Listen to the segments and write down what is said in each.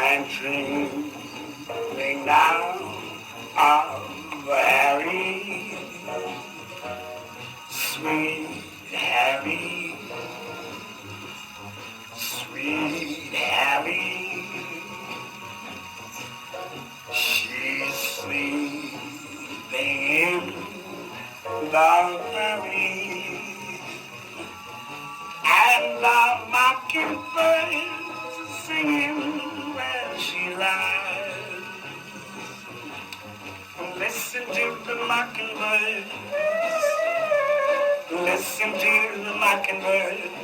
dancing down a very sweet Harry, sweet Harry. She's sleeping in the valley, and the mockingbirds are singing where she lies. Listen to the mockingbirds, listen to the mockingbirds.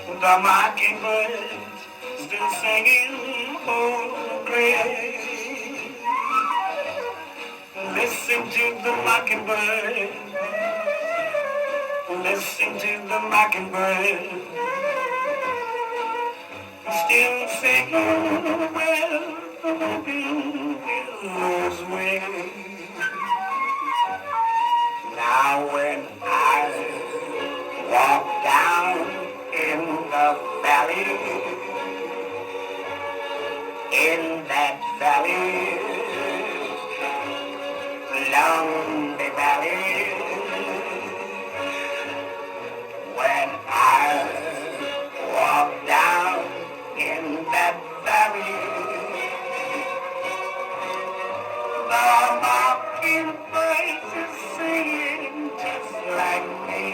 The mockingbirds still singing, oh, great. Listen to the mockingbird, listen to the mockingbird, still singing where the willows wing. Now when I walk down in the valley, in that valley, lonely valley, when I walk down in that valley, the mockingbirds are singing just like me.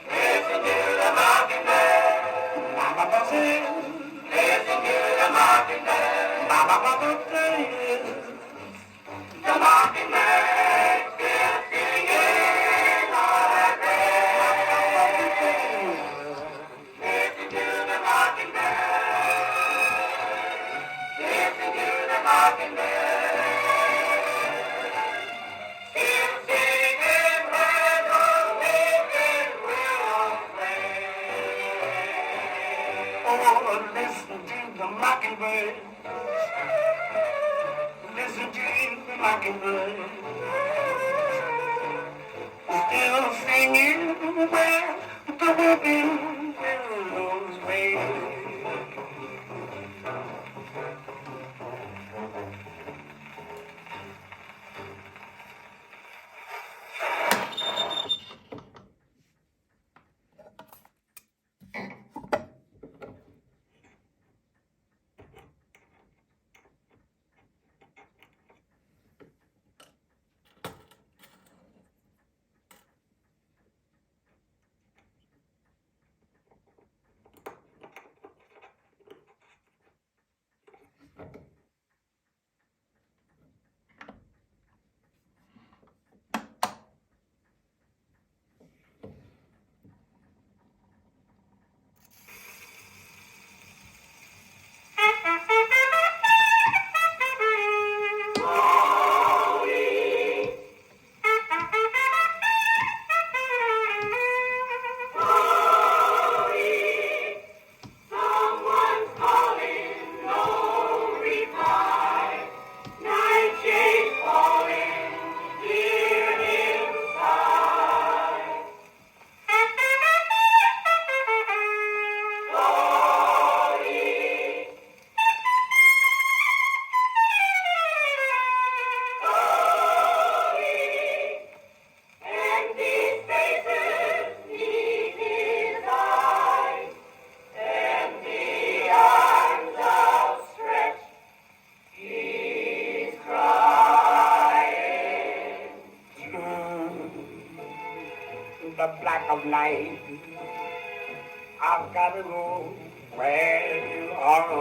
Listen to the mockingbird, Mama Buzzing. Listen to the mockingbird, Mama Buzzing. The mockingbird still singing all the day. Listen to the mockingbird, listen to the mockingbird. Still singing where those weeping willows play. Oh, listen to the mockingbird, listen to the mockingbird, still singing where the weeping willows wave. The black of night, I've got to go where you are.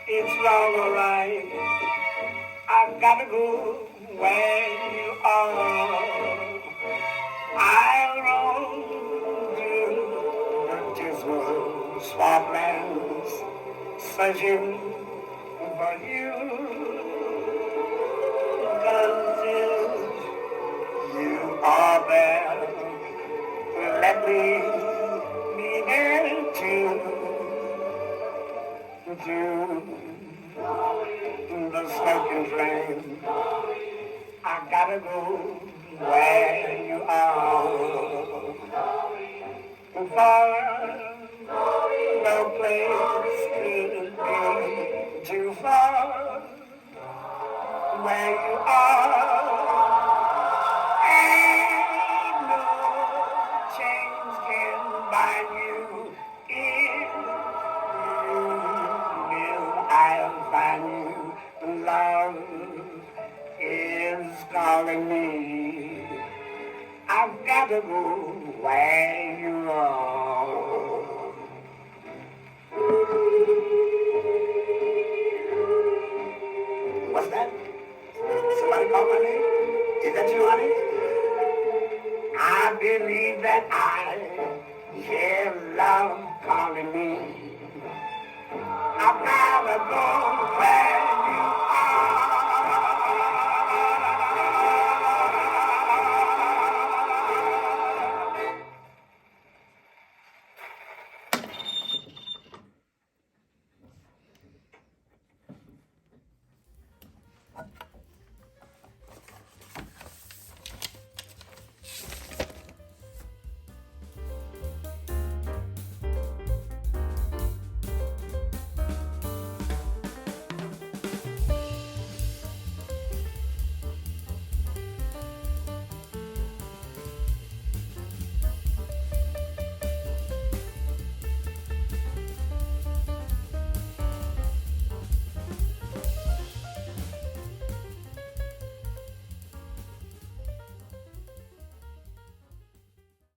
It's long alright, I've got to go where you are. I'll roam through the dismal swamplands, searching for you. You are there, let me be there too. The smoking flame, I gotta go where you are. Far, no place could be too far where you are. Ain't no chains can bind you if I'll find you. Love is calling me. I've got to go where you are. What's that? Somebody call my name? Is that you, honey? I believe that I hear love calling me. I've got to go where you are.